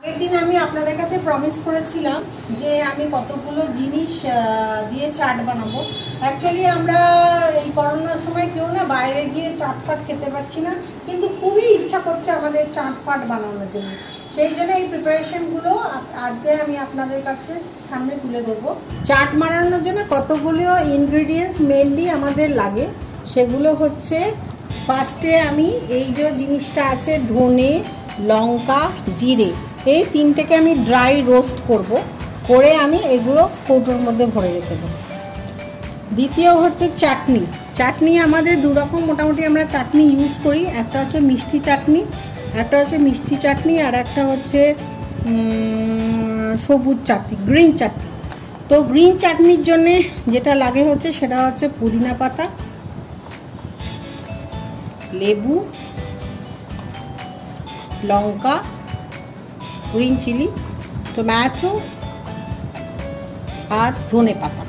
একদিন আমি আপনাদের কাছে প্রমিস করেছিলাম যে আমি কতগুলো জিনিস দিয়ে চাট বানাবো। অ্যাকচুয়ালি আমরা এই করোনার সময় কেউ না বাইরে গিয়ে চাটফাট খেতে পারছি না, কিন্তু খুবই ইচ্ছা করছে আমাদের চাটফাট বানানোর জন্য। সেই জন্য এই প্রিপারেশনগুলো আজকে আমি আপনাদের কাছে সামনে তুলে ধরবো। চাট বানানোর জন্য কতগুলো ইনগ্রিডিয়েন্টস মেনলি আমাদের লাগে, সেগুলো হচ্ছে ফার্স্টে আমি এই যে জিনিসটা আছে ধনে, লঙ্কা, জিরে, এই তিনটেকে আমি ড্রাই রোস্ট করে আমি এগুলো কৌটোর মধ্যে ভরে রেখে দেবো। দ্বিতীয় হচ্ছে চাটনি। চাটনি আমাদের দুরকম মোটামুটি আমরা চাটনি ইউজ করি, একটা হচ্ছে মিষ্টি চাটনি, আর একটা হচ্ছে সবুজ চাটনি, গ্রিন চাটনি। তো গ্রিন চাটনির জন্যে যেটা লাগে হচ্ছে সেটা হচ্ছে পুদিনা পাতা, লেবু, লঙ্কা, গ্রিন চিলি, টমেটো আর ধনে পাতা।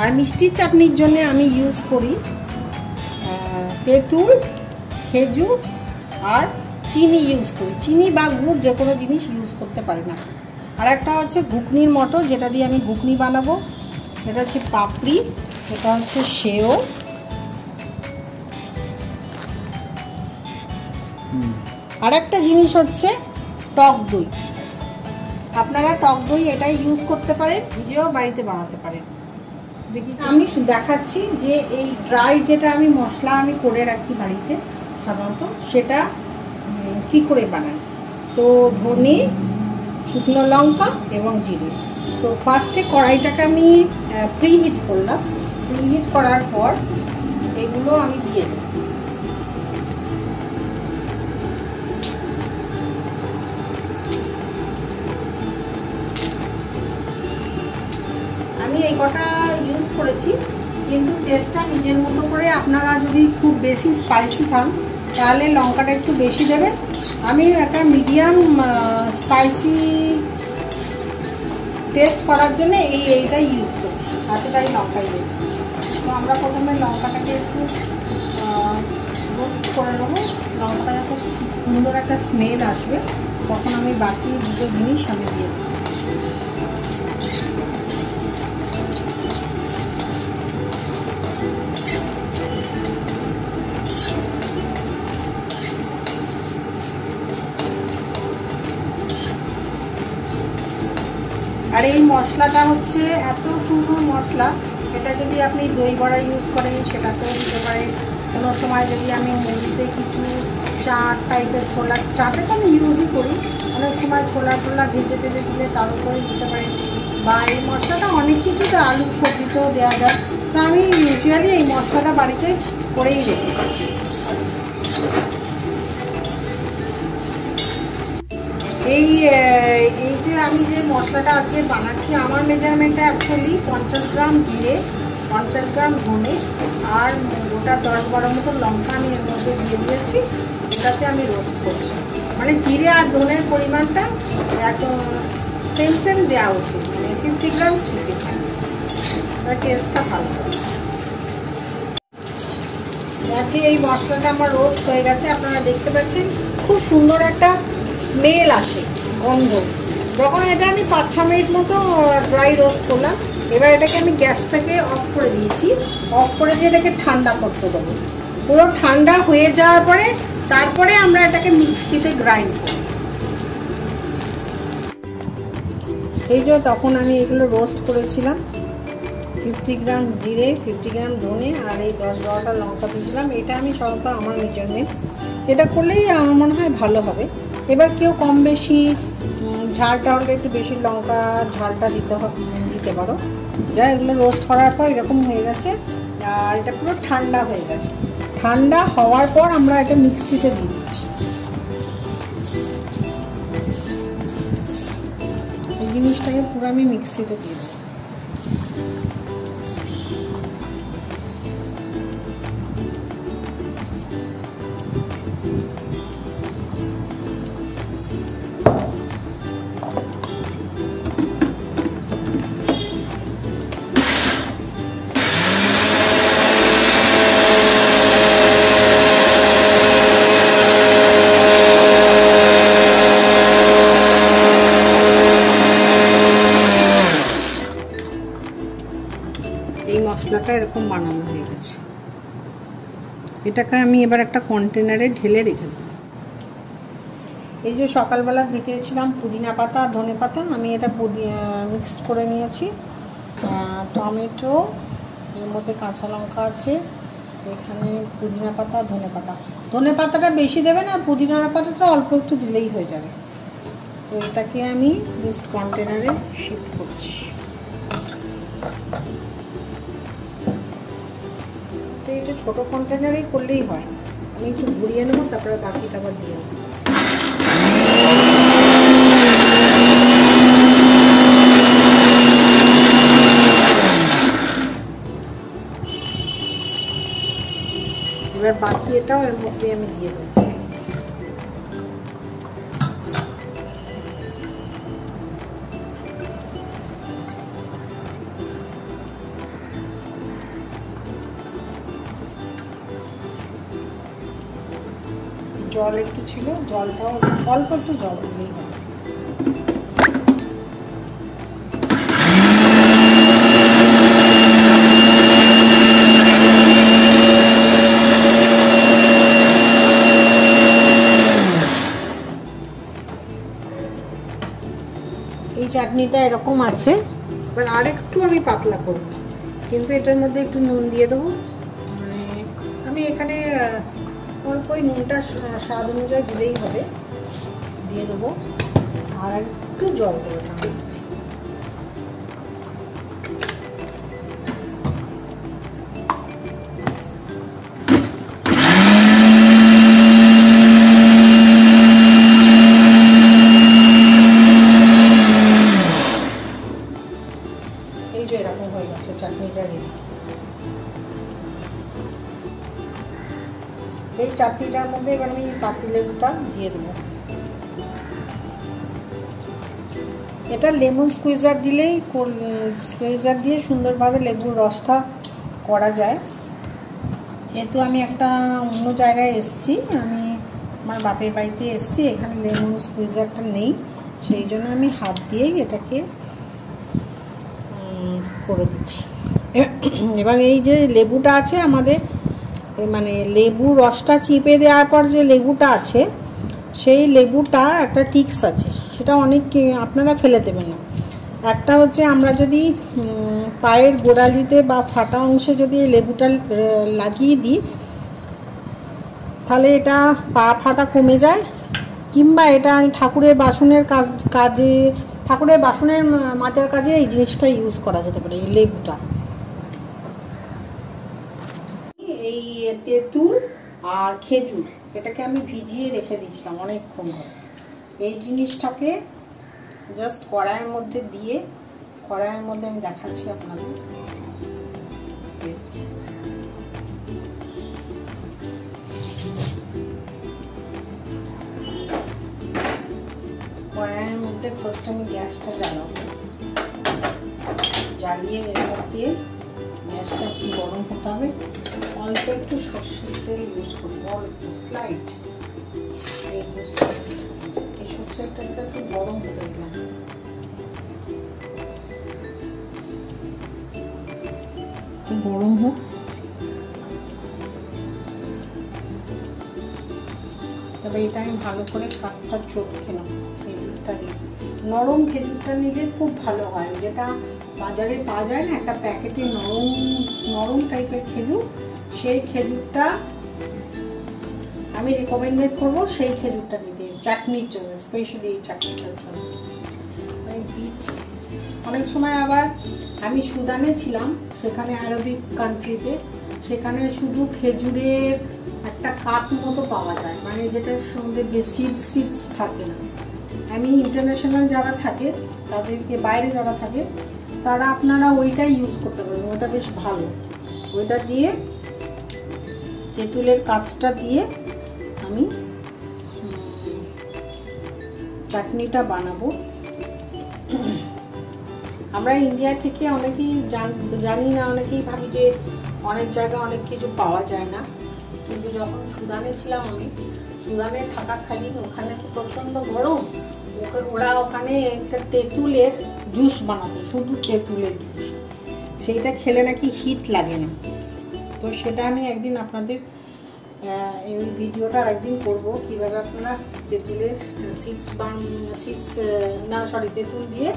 আর মিষ্টি চাটনির জন্য আমি ইউজ করি তেঁতুল, খেজুর আর চিনি ইউজ করি। চিনি বা গুড় যে কোনো জিনিস ইউজ করতে পারি না। আর একটা হচ্ছে ঘুগনির মটর, যেটা দিয়ে আমি ঘুগনি বানাবো। এটা হচ্ছে পাপড়ি, এটা হচ্ছে সেও, আর একটা জিনিস হচ্ছে টক দই। আপনারা টক দই এটাই ইউজ করতে পারেন, নিজেও বাড়িতে বানাতে পারেন। দেখি আমি দেখাচ্ছি যে এই ড্রাই যেটা আমি মশলা আমি করে রাখি বাড়িতে সাধারণত, সেটা কি করে বানাই। তো ধনে, শুকনো লঙ্কা এবং জিরে। তো ফার্স্টে কড়াইটাকে আমি প্রিহিট করলাম। প্রিহিট করার পর এগুলো আমি দিয়ে দেব। আমি এই কটা ইউজ করেছি, কিন্তু টেস্টটা নিজের মতো করে। আপনারা যদি খুব বেশি স্পাইসি খান তাহলে লঙ্কাটা একটু বেশি দেবেন। আমি একটা মিডিয়াম স্পাইসি টেস্ট করার জন্য এইটাই ইউজ করছি, এতটাই লঙ্কাই দিয়েছি। তো আমরা প্রথমে লঙ্কাটাকে একটু রোস্ট করে নেবো। লঙ্কাটা যখন সুন্দর একটা স্মেল আসবে তখন আমি বাকি দুটো জিনিস আমি দিয়ে দেবো। আর এই মশলাটা হচ্ছে এত সুন্দর মশলা, এটা যদি আপনি দই বড়া ইউজ করেন সেটাতেও দিতে পারেন। কোনো সময় যদি আমি মুড়িতে কিছু চাট টাইপের ছোলা, চাটে তো আমি ইউজই করি, অনেক সময় ছোলা ভেজে দিলে তার উপরে দিতে পারেন। বা এই মশলাটা অনেক কিছুতে, আলুর সবজিতেও দেওয়া যায়। তো আমি ইউজুয়ালি এই মশলাটা বাড়িতে করেই রেখে দিই। এই যে আমি যে মশলাটা আজকে বানাচ্ছি, আমার মেজারমেন্টটা অ্যাকচুয়ালি 50 গ্রাম জিরে, 50 গ্রাম ধনে আর গোটা 10-12 মতো লঙ্কা আমি এর মধ্যে দিয়ে দিয়েছি। এটাতে আমি রোস্ট করছি, মানে জিরে আর ধনের পরিমাণটা সেম দেওয়া উচিত, মানে 50 গ্রাম 50 গ্রাম, তার টেস্টটা ভালো হবে। আজকে এই মশলাটা আমার রোস্ট হয়ে গেছে, আপনারা দেখতে পাচ্ছেন খুব সুন্দর একটা স্মেল আসে, গন্ধ। যখন এটা আমি 5-6 মিনিট মতো ড্রাই রোস্ট করলাম, এবার এটাকে আমি গ্যাসটাকে অফ করে দিয়েছি। অফ করে দিয়ে এটাকে ঠান্ডা করতে দেবো। পুরো ঠান্ডা হয়ে যাওয়ার পরে তারপরে আমরা এটাকে মিক্সিতে গ্রাইন্ড করব। এই যে তখন আমি এগুলো রোস্ট করেছিলাম, 50 গ্রাম জিরে, 50 গ্রাম ধনে আর এই 10-12টা লঙ্কা দিয়েছিলাম। এটা আমি সাধারণত আমার মেজারমেন্ট, এটা করলেই আমার মনে হয় ভালো হবে। এবার কেউ কম বেশি ঝালটা হলে একটু বেশি লঙ্কা ঝালটা দিতে পারো। যা এগুলো রোস্ট করার পর এরকম হয়ে গেছে, আর এটা পুরো ঠান্ডা হয়ে গেছে। ঠান্ডা হওয়ার পর আমরা এটা মিক্সিতে দিয়ে দিচ্ছি। এই জিনিসটাকে পুরো আমি মিক্সিতে দিয়ে দিই। পুরোটা এরকম বানানো হয়ে গেছে। এটাকে আমি এবার একটা কন্টেনারে ঢেলে রেখে দেবো। এই যে সকালবেলা দেখিয়েছিলাম পুদিনা পাতা ধনে পাতা, আমি এটা মিক্সড করে নিয়েছি। টমেটো, এর মধ্যে কাঁচা লঙ্কা আছে, এখানে পুদিনা পাতা ধনে পাতা। ধনে পাতাটা বেশি দেবেন আর পুদিনা পাতাটা অল্প একটু দিলেই হয়ে যাবে। তো এটাকে আমি জাস্ট কন্টেনারে শিফট করছি। তো এটা ছোটো কন্টেনারেই করলেই হয়। আমি একটু ঘুরিয়ে নেবো, তারপরে বাকিটা আবার দিয়ে নেবো। এবার বাকি এটাও এর মধ্যে আমি দিয়ে দেবো। জল একটু ছিল, জলটাও অল্প একটু জল দিলেই হবে। এই চাটনিটা এরকম আছে, এবার আর একটু আমি পাতলা করব, কিন্তু এটার মধ্যে একটু নুন দিয়ে দেবো। মানে আমি এখানে অল্প নুনটা স্বাদ অনুযায়ী দিলেই হবে, দিয়ে দেবো। আর একটু জল দেবো ঠান্ডা। এই যে এরকম হয়ে গেছে চাটনিটা রেডি। এই চাটনিটার মধ্যে এবার আমি পাতিলেবুটা দিয়ে দেবো। এটা লেমন স্কুইজার দিলেই, স্কুইজার দিয়ে সুন্দরভাবে লেবুর রসটা করা যায়। যেহেতু আমি একটা অন্য জায়গায় এসেছি, আমি আমার বাপের বাড়িতে এসেছি, এখানে লেমন স্কুইজারটা নেই, সেই জন্য আমি হাত দিয়েই এটাকে করে দিচ্ছি। এবং এই যে লেবুটা আছে আমাদের, মানে লেবু রসটা চিপে দেওয়ার পর যে লেবুটা আছে, সেই লেবুটার একটা টিক্স আছে, সেটা অনেক আপনারা ফেলে দেবেন না। একটা হচ্ছে আমরা যদি পায়ের গোড়ালিতে বা ফাটা অংশে যদি এই লেবুটা লাগিয়ে দিই, তাহলে এটা পা ফাটা কমে যায়। কিংবা এটা ঠাকুরের বাসনের কাজে, ঠাকুরের বাসনের মাজার কাজে এই জিনিসটা ইউজ করা যেতে পারে, এই লেবুটা। এই তেঁতুল আর খেজুর, এটাকে আমি ভিজিয়ে রেখে দিয়েছিলাম অনেকক্ষণ ধরে। এই জিনিসটাকে জাস্ট কড়াইয়ের মধ্যে দিয়ে, কড়াইয়ের মধ্যে আমি দেখাচ্ছি আপনাদের। কড়াইয়ের মধ্যে ফার্স্ট আমি গ্যাসটা জ্বালাবো, জ্বালিয়ে এর মধ্যে গ্যাসটা একটু গরম হতে হবে। অল্প একটু সর্ষের তেল ইউজ করবো, অল্প স্লাইট। এই সর্ষের তেলটা একটু গরম হতে দিলাম। গরম হোক, তবে এটা আমি ভালো করে কাঠটা চটকে নেব। খেজুরটা নরম খেজুরটা নিলে খুব ভালো হয়, যেটা বাজারে পাওয়া যায় না একটা প্যাকেটে নরম নরম টাইপের খেজুর, সেই খেজুরটা আমি রেকমেন্ডেড করবো, সেই খেজুরটা নিতে চাটনির জন্য, স্পেশালি এই চাটনিটার জন্য। বীজ অনেক সময় আবার আমি সুদানে ছিলাম, সেখানে আরবিক কান্ট্রিতে, সেখানে শুধু খেজুরের একটা কাপ মতো পাওয়া যায়, মানে যেটার সঙ্গে বেশি সিডস থাকে না। আমি ইন্টারন্যাশনাল যারা থাকে, তাদেরকে বাইরে যারা থাকে, তারা আপনারা ওইটাই ইউজ করতে পারবেন, ওইটা বেশ ভালো। ওইটা দিয়ে তেঁতুলের কাঁচটা দিয়ে আমি চাটনিটা বানাবো। আমরা ইন্ডিয়া থেকে অনেকেই জানি না, অনেকেই ভাবি যে অনেক জায়গায় অনেক কিছু পাওয়া যায় না, কিন্তু যখন সুদানে ছিলাম আমি, সুদানে থাকাকালীন ওখানে তো প্রচণ্ড গরম, ওরা ওখানে একটা তেঁতুলের জুস বানাতো, শুধু তেঁতুলের জুস। সেইটা খেলে নাকি হিট লাগে না। তো সেটা আমি একদিন আপনাদের এই ভিডিওটা একদিন করব, কিভাবে আপনারা তেঁতুলের তেঁতুল দিয়ে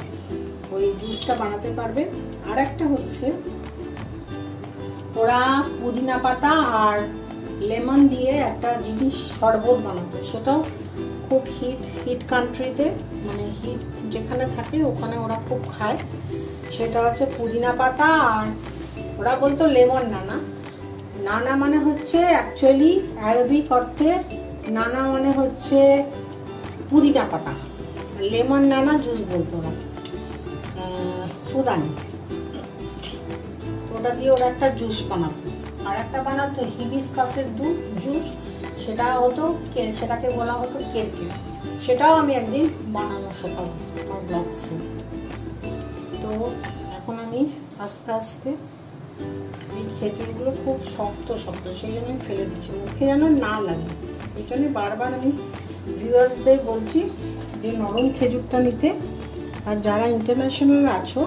ওই জুসটা বানাতে পারবেন। আর একটা হচ্ছে ওরা পুদিনা পাতা আর লেমন দিয়ে একটা জিনিস শরবত বানাতো, সেটাও খুব হিট কান্ট্রিতে, মানে হিট যেখানে থাকে ওখানে ওরা খুব খায়। সেটা হচ্ছে পুদিনা পাতা আর ওরা বলতো লেমন নানা। নানা মানে হচ্ছে অ্যাকচুয়ালি অ্যারবিক অর্থে নানা মানে হচ্ছে পুদিনা পাতা, লেমন নানা জুস বলতো ওরা, সুদানি। ওটা দিয়ে ওরা একটা জুস বানাতো। আর একটা বানাতো হিবিস্কাসের জুস, সেটাকে বলা হতো কেরকে। সেটাও আমি একদিন বানানো শেখাবো আমার ব্লগসে। তো এখন আমি আস্তে আস্তে এই খেজুরগুলো খুব শক্ত সেই জন্য আমি ফেলে দিচ্ছি, মুখে যেন না লাগে। এই জন্য বারবার আমি ভিউয়ার্সদের বলছি যে নরম খেজুরটা নিতে। আর যারা ইন্টারন্যাশনাল আছো,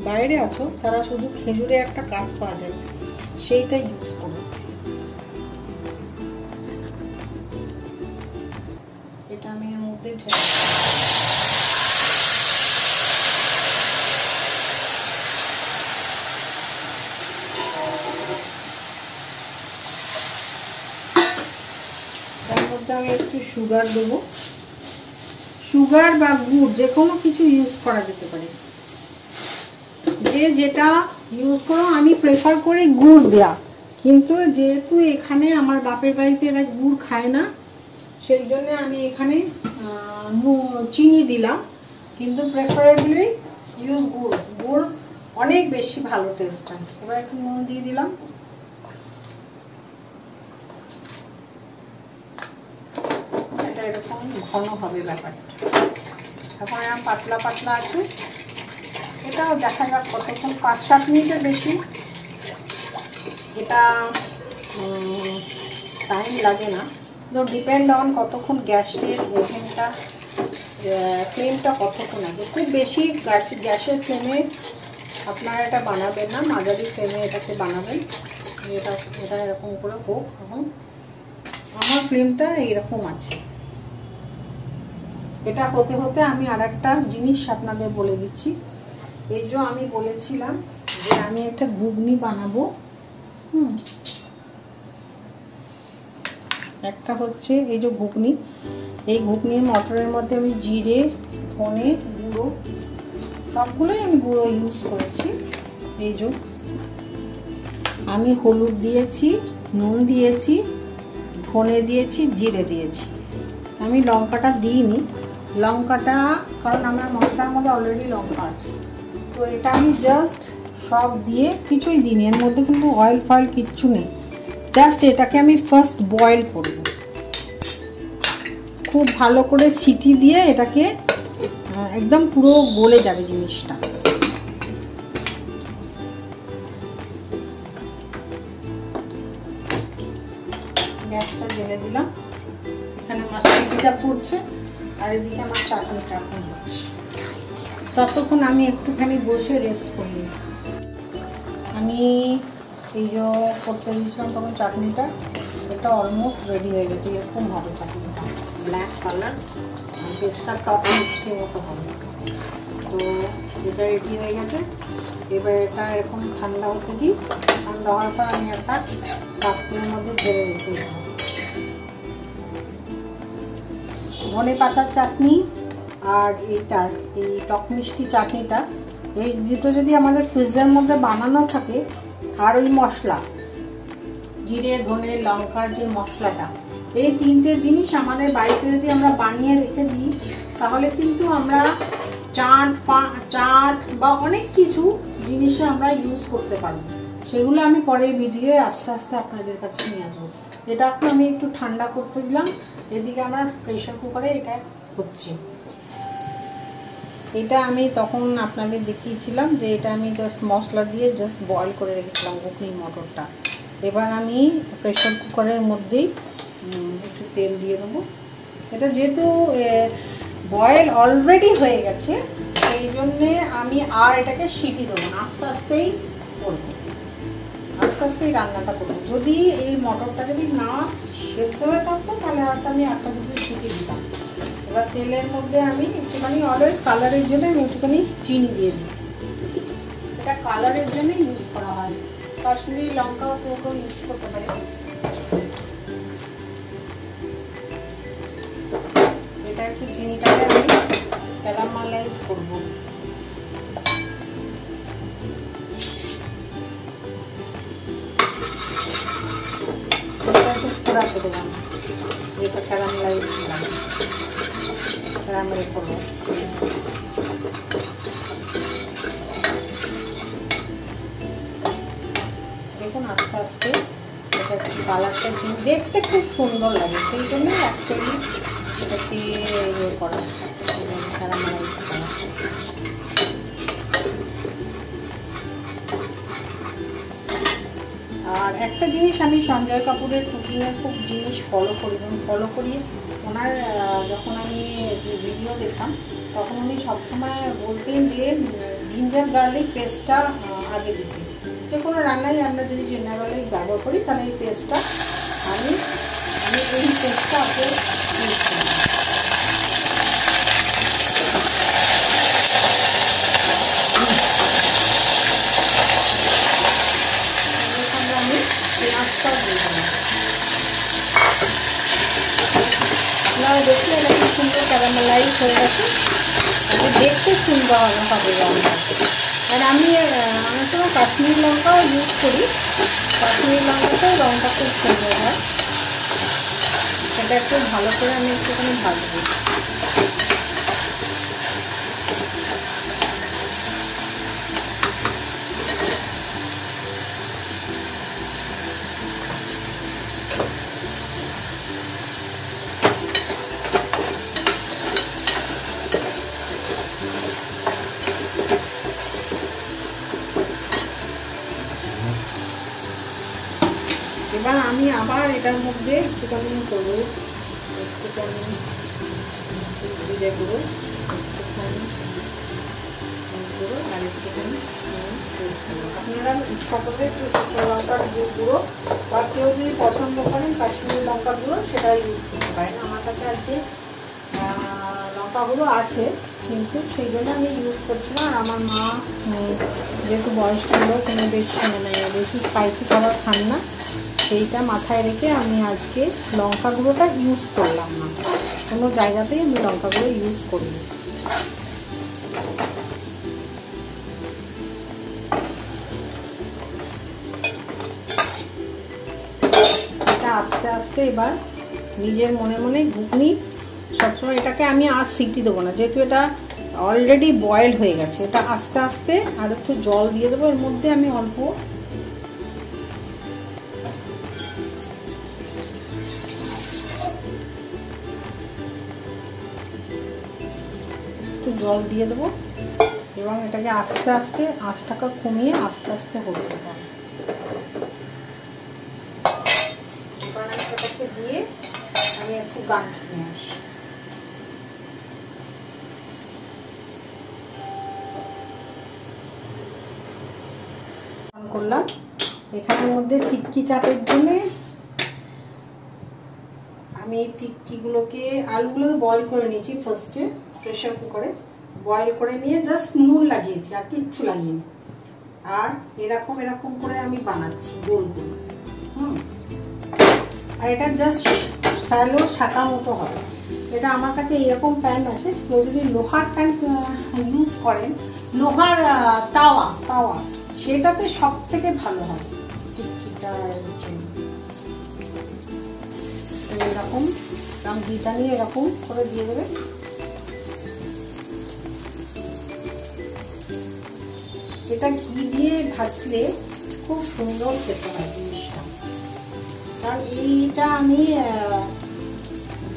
বাইরে আছো, তারা শুধু খেজুরে একটা কাঠ পাওয়া যায়, সেইটাই ইউজ করো। এটা আমি এর মধ্যে আমি একটু সুগার দেবো। সুগার বা গুড় যে কোনো কিছু ইউজ করা যেতে পারে, যে যেটা ইউজ করো। আমি প্রেফার করি গুড় দেয়া, কিন্তু যেহেতু এখানে আমার বাপের বাড়িতে এরা গুড় খায় না, সেই জন্য আমি এখানে চিনি দিলাম, কিন্তু প্রেফারেবলি ইউজ গুড় অনেক বেশি ভালো টেস্ট হয়। এবার একটু নুন দিয়ে দিলাম। এটা এরকম ঘন হবে ব্যাপারটা। এখন আমার পাতলা পাতলা আছে, এটাও দেখা যাক কতক্ষণ, 5-7 মিনিটের বেশি এটা টাইম লাগে না। তো ডিপেন্ড অন কতক্ষণ গ্যাসের ওভেনটা ফ্লেমটা কতক্ষণ আছে। খুব বেশি গ্যাসের ফ্লেমে আপনারা এটা বানাবেন না, মাঝারি ফ্লেমে এটাকে বানাবেন। এটা এরকম করে হোক। এখন আমার ফ্লেমটা এইরকম আছে। এটা হতে হতে আমি আর একটা জিনিস আপনাদের বলে দিচ্ছি। এই যে আমি বলেছিলাম যে আমি একটা ঘুগনি বানাবো। একটা হচ্ছে এই যে ঘুগনি, এই ঘুগনির মটরের মধ্যে আমি জিরে, ধনে গুঁড়ো, সবগুলোই আমি গুঁড়ো ইউজ করেছি। এই যে আমি হলুদ দিয়েছি, নুন দিয়েছি, ধনে দিয়েছি, জিরে দিয়েছি। আমি লঙ্কাটা দিইনি, লঙ্কাটা কারণ আমার মশলার মধ্যে অলরেডি লঙ্কা আছে। তো এটা আমি জাস্ট সব দিয়ে কিছুই দিইনি, এর মধ্যে কিন্তু অয়েল ফয়েল কিচ্ছু নেই। জাস্ট এটাকে আমি ফার্স্ট বয়েল করব, খুব ভালো করে সিটি দিয়ে এটাকে একদম পুরো গলে যাবে জিনিসটা। গ্যাসটা জ্বেলে দিলাম, এখানে আমার সিটিটা পড়ছে আর এদিকে আমার চাটনিটা এখন হচ্ছে। ততক্ষণ আমি একটুখানি বসে রেস্ট করি। আমি এই যে করতে দিয়েছিলাম তখন চাটনিটা, এটা অলমোস্ট রেডি হয়ে গেছে। এরকম হবে চাটনিটা, ব্ল্যাক কালার, টেস্টটা টক মিষ্টি মতো হবে। তো এটা রেডি হয়ে গেছে। এবার এটা এরকম ঠান্ডা হতে দিই। ঠান্ডা হওয়ার পর আমি একটা পাত্রের মধ্যে ঢেলে রেখে দেবো। ধনে পাতার চাটনি আর এই টক মিষ্টি চাটনিটা, এই দুটো যদি আমাদের ফ্রিজের মধ্যে বানানো থাকে, আর ওই মশলা জিরে, ধনে, লঙ্কার যে মশলাটা, এই তিনটে জিনিস আমাদের বাড়িতে যদি আমরা বানিয়ে রেখে দিই, তাহলে কিন্তু আমরা চাট বা অনেক কিছু জিনিসে আমরা ইউজ করতে পারবো। সেগুলো আমি পরের ভিডিওয়ে আস্তে আস্তে আপনাদের কাছে নিয়ে আসবো। এটা এখন আমি একটু ঠান্ডা করতে দিলাম। এদিকে আমার প্রেশার কুকারে এটা হচ্ছে। এটা আমি তখন আপনাদের দেখিয়েছিলাম যে এটা আমি জাস্ট মশলা দিয়ে জাস্ট বয়েল করে রেখেছিলাম ঘুগনির মটরটা। এবার আমি প্রেশার কুকারের মধ্যেই একটু তেল দিয়ে দেবো। এটা যেহেতু বয়েল অলরেডি হয়ে গেছে, সেই জন্যে আমি আর এটাকে সিটি দেবো না, আস্তে আস্তেই করব। আস্তে আস্তে এই রান্নাটা করবো। যদি এই মটরটা যদি না সেদ্ধ হয়ে থাকতো তাহলে হয়তো আমি একটা দুটো সিটি দিতাম। এবার তেলের মধ্যে আমি একটুখানি অলওয়েজ কালারের জন্য আমি একটুখানি চিনি দিয়ে দিই। এটা কালারের জন্য ইউজ করা হয়, কাশ্মীরি লঙ্কাও কেউ কেউ ইউজ করতে পারে। এটা একটু চিনিটাকে আমি ক্যারামেলাইজ করবো। পোড়াতে দেবো না, যেটা ক্যারামেলাইজ ক্যারামেল করবো। দেখুন আস্তে আস্তে এটা কালারটা দেখতে খুব সুন্দর লাগে, সেই জন্য অ্যাকচুয়ালি এটাকে ইয়ে করা, ক্যারামেলাইজ করা। আর একটা জিনিস আমি সঞ্জয় কাপুরের কুকিংয়ের খুব জিনিস ফলো করি, এবং ফলো করি ওনার যখন আমি ভিডিও দেখতাম তখন উনি সবসময় বলতেন যে জিঞ্জার গার্লিক পেস্টটা আগে দিতে। যে কোনো রান্নায় আমরা যদি জিঞ্জার গার্লিক ব্যবহার করি তাহলে এই পেস্টটা আমি এই পেস্টটা আগে ইউজ করি। আমি পেঁয়াজটাও দিয়ে দিলাম। আপনারা দেখলে এটা খুব সুন্দর ক্যারামেলাইজ হয়ে গেছে, আমি দেখতে সুন্দর হবে রান্না। আর আমি অনেক সময় কাশ্মীরি লঙ্কাও ইউজ করি, কাশ্মীরি লঙ্কাতেও রঙটা খুব সুন্দর হয়। সেটা একটু ভালো করে আমি একটুখানি ভাজবো। এবার আমি আবার এটার মধ্যে একটুখানি করবো, একটুখানি জিরে গুঁড়ো, একটুখানি গুঁড়ো আর একটুখানি আপনারা ইচ্ছা করলে একটু শুকনো লঙ্কার গুঁড়ো বা কেউ যদি পছন্দ করেন কাশ্মীরি লঙ্কার গুঁড়ো সেটা ইউজ করতে পারেন। আমার কাছে আজকে লঙ্কা গুঁড়ো আছে কিন্তু সেই জন্য আমি ইউজ করছি না। আর আমার মা যেহেতু বয়স্ক লোক, কোনো বেশি স্পাইসি খাবার খান না, সেইটা মাথায় রেখে আমি আজকে লঙ্কা গুঁড়োটা ইউজ করলাম না, কোনো জায়গাতেই আমি লঙ্কা গুঁড়ো ইউজ করিনি। এটা আস্তে আস্তে এবার নিজের মনে মনে ঘুগনি, সবসময় এটাকে আমি আর সিটি দেবো না, যেহেতু এটা অলরেডি বয়েল হয়ে গেছে। এটা আস্তে আস্তে আর একটু জল দিয়ে দেবো এর মধ্যে। আমি অল্প একটু জল দিয়ে দেবো এবং এটাকে আস্তে আস্তে আঁচটাকে কমিয়ে আস্তে আস্তে হতে হবে। এবার আমি সেটাকে দিয়ে আমি একটু গান শুনে আসি। করলাম এখানের মধ্যে টিক্কি চাটের জন্য আমি এই টিক্কিগুলোকে, আলুগুলোকে বয়েল করে নিয়েছি ফার্স্টে প্রেশার কুকারে, বয়েল করে নিয়ে জাস্ট নুন লাগিয়েছি আর কিচ্ছু লাগিয়েছি। আর এরকম এরকম করে আমি বানাচ্ছি গোল গোল। আর এটা জাস্ট স্যালো শাকা মতো হবে। এটা আমার কাছে এরকম প্যান আছে, কেউ যদি লোহার প্যান ইউজ করেন, লোহার তাওয়া সেটাতে সব থেকে ভালো হয় টিক্কিটার জন্য। এরকম ঘিটা নিয়ে এরকম করে দিয়ে দেবে। এটা ঘি দিয়ে ভাজলে খুব সুন্দর খেতে হয় জিনিসটা। কারণ এইটা আমি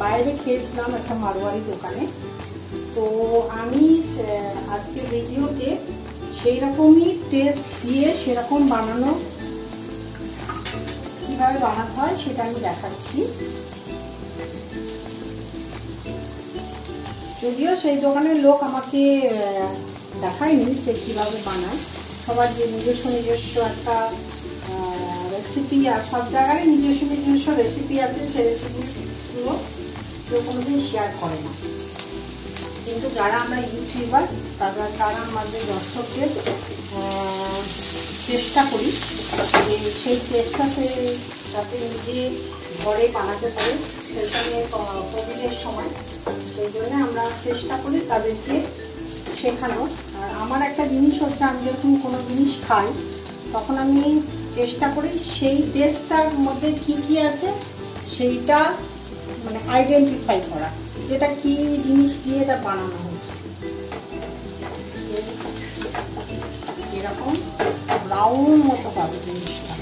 বাইরে খেয়েছিলাম একটা মারোয়ারি দোকানে, তো আমি আজকে ভিডিওতে সেই রকমই টেস্ট দিয়ে সেরকম বানানো, কিভাবে বানাতে হয় সেটা আমি দেখাচ্ছি। যদিও সেই দোকানের লোক আমাকে দেখায়নি সে কিভাবে বানায়, সবার যে নিজস্ব একটা রেসিপি, আর সব জায়গায় নিজস্ব রেসিপি আছে, সেই রেসিপিগুলো কেউ কোনোদিন শেয়ার করে না। কিন্তু যারা আমরা ইউটিউবার তারা আমাদের দর্শকদের চেষ্টা করি যে সেই চেষ্টা যাতে নিজে ঘরে বানাতে পারে, সেখানে কোভিডের সময় সেই জন্য আমরা চেষ্টা করি তাদেরকে শেখানোর। আর আমার একটা জিনিস হচ্ছে, আমি যখন কোনো জিনিস খাই তখন আমি চেষ্টা করি সেই টেস্টটার মধ্যে কি আছে সেইটা মানে আইডেন্টিফাই করা, যেটা কি জিনিস দিয়ে এটা বানানো হয়েছে। এরকম ব্রাউন মতো পাবে জিনিসটা।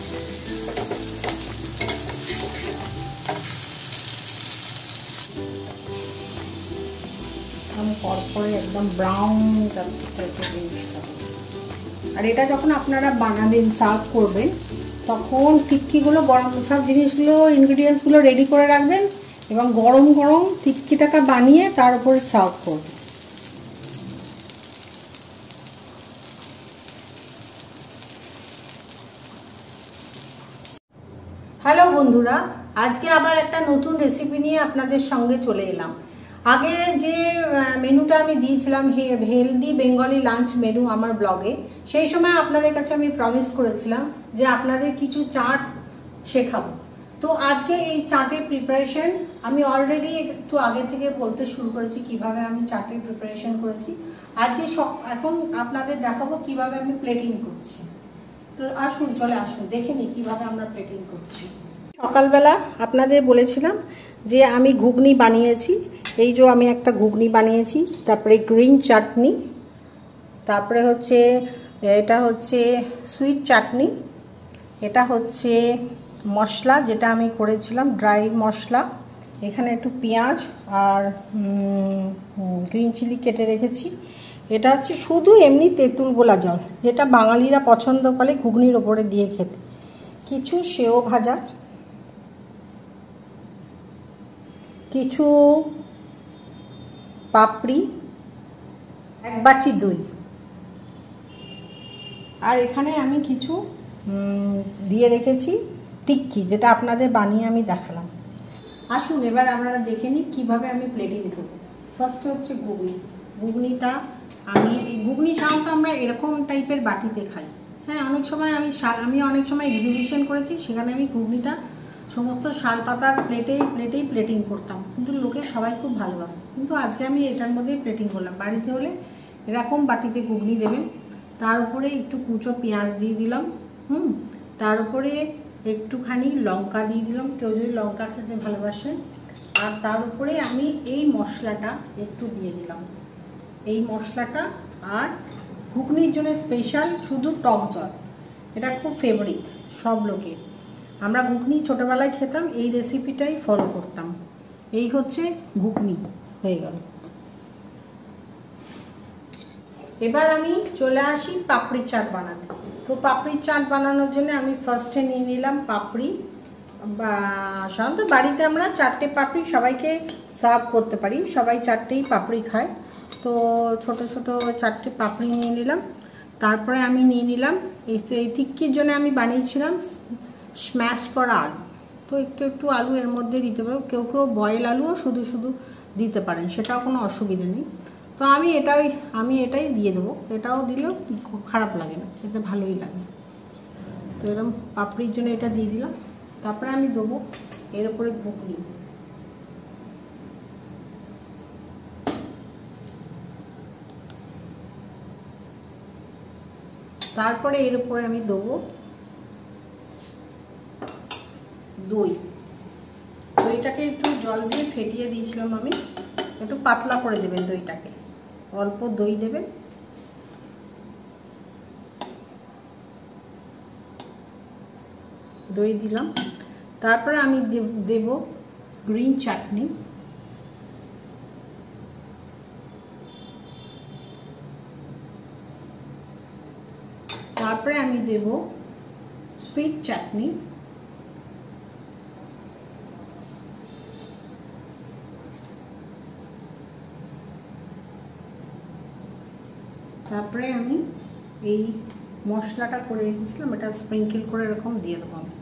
আমি পরপরে একদম ব্রাউন জিনিসটা। আর এটা যখন আপনারা বানাবেন, সার্ভ করবেন, তখন টিক্কিগুলো গরম, সব জিনিসগুলো ইনগ্রিডিয়েন্টসগুলো রেডি করে রাখবেন এবং গরম গরম টিক্কিটাকে বানিয়ে তার উপরে সার্ভ করবেন। হ্যালো বন্ধুরা, আজকে আবার একটা নতুন রেসিপি নিয়ে আপনাদের সঙ্গে চলে এলাম। আগে যে মেনুটা আমি দিয়েছিলাম হেলদি বেঙ্গলি লাঞ্চ মেনু আমার ব্লগে, সেই সময় আপনাদের কাছে আমি প্রমিস করেছিলাম যে আপনাদের কিছু চাট শেখাবো। তো আজকে এই চাটের প্রিপারেশন আমি অলরেডি একটু আগে থেকে বলতে শুরু করেছি কিভাবে আমি চাটের প্রিপারেশন করেছি। আজকে এখন আপনাদের দেখাবো কিভাবে আমি প্লেটিং করছি। তো আসুন, চলে আসুন, দেখে নিই কীভাবে আমরা প্লেটিং করছি। সকালবেলা আপনাদের বলেছিলাম যে আমি ঘুগনি বানিয়েছি। এই যে আমি একটা ঘুগনি বানিয়েছি, তারপরে গ্রিন চাটনি, তারপরে হচ্ছে এটা হচ্ছে সুইট চাটনি, এটা হচ্ছে মশলা যেটা আমি করেছিলাম ড্রাই মশলা, এখানে একটু পেঁয়াজ আর গ্রিন চিলি কেটে রেখেছি। এটা হচ্ছে শুধু এমনি তেঁতুল গোলা জল, যেটা বাঙালিরা পছন্দ করে ঘুগনির ওপরে দিয়ে খেতে। কিছু সেও ভাজা, কিছু পাপড়ি, এক বাটি দই, আর এখানে আমি কিছু দিয়ে রেখেছি টিক্কি, যেটা আপনাদের বানিয়ে আমি দেখালাম। আসুন এবার আপনারা দেখে নিই কীভাবে আমি প্লেটিং করব। ফার্স্টে হচ্ছে ঘুগনিটা আমি ঘুগনি সাধারণত আমরা এরকম টাইপের বাটিতে খাই। হ্যাঁ, অনেক সময় আমি অনেক সময় এক্সিবিশন করেছি, সেখানে আমি ঘুগনিটা সমস্ত শাল পাতার প্লেটেই প্লেটিং করতাম, কিন্তু লোকে সবাই খুব ভালোবাসে। কিন্তু আজকে আমি এটার মধ্যেই প্লেটিং করলাম। বাড়িতে হলে এরকম বাটিতে ঘুগনি দেবেন, তার উপরে একটু কুচো পেঁয়াজ দিয়ে দিলাম, তার উপরে একটুখানি লঙ্কা দিয়ে দিলাম, কেউ যদি লঙ্কা খেতে ভালোবাসে, আর তার উপরে আমি এই মশলাটা একটু দিয়ে দিলাম, এই মশলাটা। আর ঘুগনির জন্য স্পেশাল শুধু টক জল, এটা খুব ফেভারিট সব লোকের। আমরা ঘুগনি ছোটোবেলায় খেতাম, এই রেসিপিটাই ফলো করতাম। এই হচ্ছে ঘুগনি হয়ে গেল। এবার আমি চলে আসি পাপড়ি চাট বানাতে। তো পাপড়ি চাট বানানোর জন্য আমি ফার্স্টে নিয়ে নিলাম পাপড়ি। সাধারণত বাড়িতে আমরা 4টে পাপড়ি সবাইকে সার্ভ করতে পারি, সবাই 4টেই পাপড়ি খায়। তো ছোট ছোট 4টে পাপড়ি নিয়ে নিলাম। তারপরে আমি নিয়ে নিলাম এই টিক্কির জন্য আমি বানিয়েছিলাম স্ম্যাশ করা আলু। তো একটু আলু এর মধ্যে দিতে পারো, কেউ বয়েল আলুও শুধু দিতে পারেন, সেটাও কোনো অসুবিধা নেই। তো আমি এটাই দিয়ে দেবো, এটাও দিলেও খুব খারাপ লাগে না, খেতে ভালোই লাগে। তো এরকম পাপড়ির জন্য এটা দিয়ে দিলাম। তারপরে আমি দেবো এর উপরে ঘুগনি, তারপরে এর উপরে আমি দেবো দইটাকে একটু জল দিয়ে ফেটিয়ে দিয়েছিলাম আমি, একটু পাতলা করে দেবেন দইটাকে, অল্প দই দেবেন। দই দিলাম। তারপরে আমি দেব গ্রিন চাটনি, তারপরে আমি দেব সুইট চাটনি, তারপরে আমি এই মশলাটা করে রেখেছিলাম, এটা স্প্রিঙ্কেল করে এরকম দিয়ে দেবো আমি।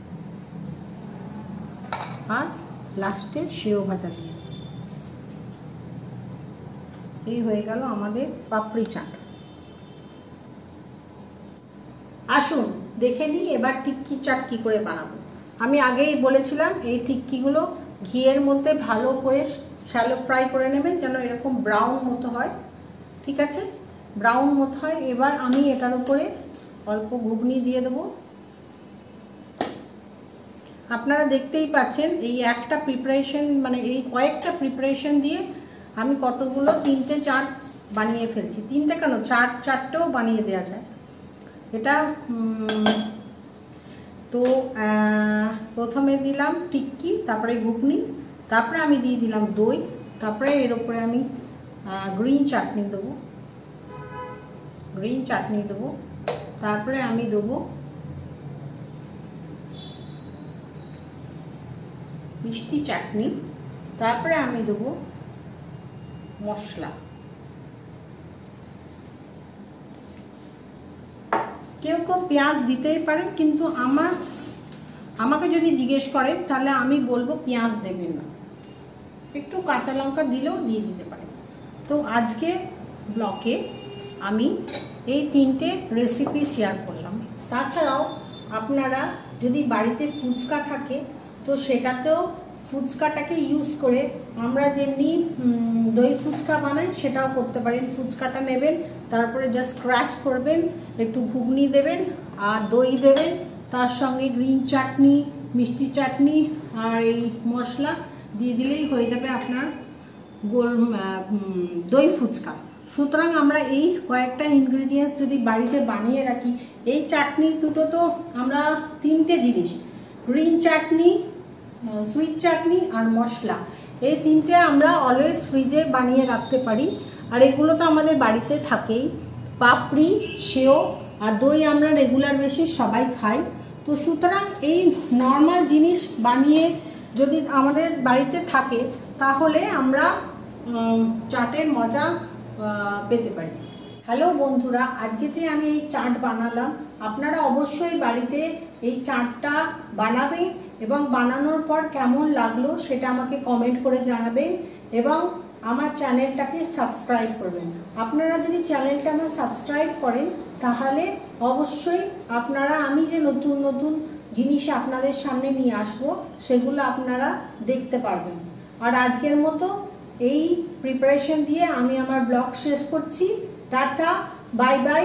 আর লাস্টে সেও ভাজা দিয়ে। এই হয়ে গেল আমাদের পাপড়ি চাট। আসুন দেখে নিই এবার টিক্কি চাট কী করে বানাবো। আমি আগেই বলেছিলাম এই টিক্কিগুলো ঘিয়ের মধ্যে ভালো করে শ্যালো ফ্রাই করে নেবেন, যেন এরকম ব্রাউন মতো হয়। ঠিক আছে, ব্রাউন মতো হয়। এবার আমি এটার উপরে অল্প ঘুগনি দিয়ে দেবো। আপনারা দেখতেই পাচ্ছেন এই একটা প্রিপারেশন, মানে এই কয়েকটা প্রিপারেশন দিয়ে আমি কতগুলো 3টে চাট বানিয়ে ফেলছি। 3টে কেন, 4-4টেও বানিয়ে দেওয়া যায় এটা। তো প্রথমে দিলাম টিক্কি, তারপরে ঘুগনি, তারপরে আমি দিয়ে দিলাম দই, তারপরে এর উপরে আমি গ্রিন চাটনি দেবো, তারপরে আমি দেবো মিষ্টি চাটনি, তারপরে আমি দেবো মশলা। কেউ কেউ পেঁয়াজ দিতেই পারেন, কিন্তু আমাকে যদি জিজ্ঞেস করেন তাহলে আমি বলবো পেঁয়াজ দেবেন না, একটু কাঁচা লঙ্কা দিলেও দিয়ে দিতে পারেন। তো আজকে ব্লগে আমি এই 3টে রেসিপি শেয়ার করলাম। তাছাড়াও আপনারা যদি বাড়িতে ফুচকা থাকে তো সেটাতেও ফুচকাটাকে ইউজ করে আমরা যেমনি দই ফুচকা বানাই সেটাও করতে পারেন। ফুচকাটা নেবেন, তারপরে জাস্ট ক্রাশ করবেন, একটু ঘুগনি দেবেন আর দই দেবেন, তার সঙ্গে গ্রিন চাটনি, মিষ্টি চাটনি আর এই মশলা দিয়ে দিলেই হয়ে যাবে আপনার দই ফুচকা। সুতরাং আমরা এই কয়েকটা ইনগ্রিডিয়েন্টস যদি বাড়িতে বানিয়ে রাখি, এই চাটনি দুটো তো আমরা 3টে জিনিস, গ্রিন চাটনি, সুইট চাটনি আর মশলা, এই 3টে আমরা অলওয়েজ ফ্রিজে বানিয়ে রাখতে পারি। আর এগুলো তো আমাদের বাড়িতে থাকেই। পাপড়ি, সেও আর দই আমরা রেগুলার বেসিস সবাই খাই। তো সুতরাং এই নর্মাল জিনিস বানিয়ে যদি আমাদের বাড়িতে থাকে তাহলে আমরা চাটের মজা পেতে পারি। হ্যালো বন্ধুরা, আজকে যে আমি এই চাট বানালাম, আপনারা অবশ্যই বাড়িতে এই চাটটা বানাবেন এবং বানানোর পর কেমন লাগলো সেটা আমাকে কমেন্ট করে জানাবেন এবং আমার চ্যানেলটাকে সাবস্ক্রাইব করবেন। আপনারা যদি চ্যানেলটা আমার সাবস্ক্রাইব করেন তাহলে অবশ্যই আপনারা আমি যে নতুন নতুন জিনিস আপনাদের সামনে নিয়ে আসবো সেগুলো আপনারা দেখতে পারবেন। আর আজকের মতো এই প্রিপারেশন দিয়ে আমি আমার ব্লগ শেষ করছি। Tata, bye bye.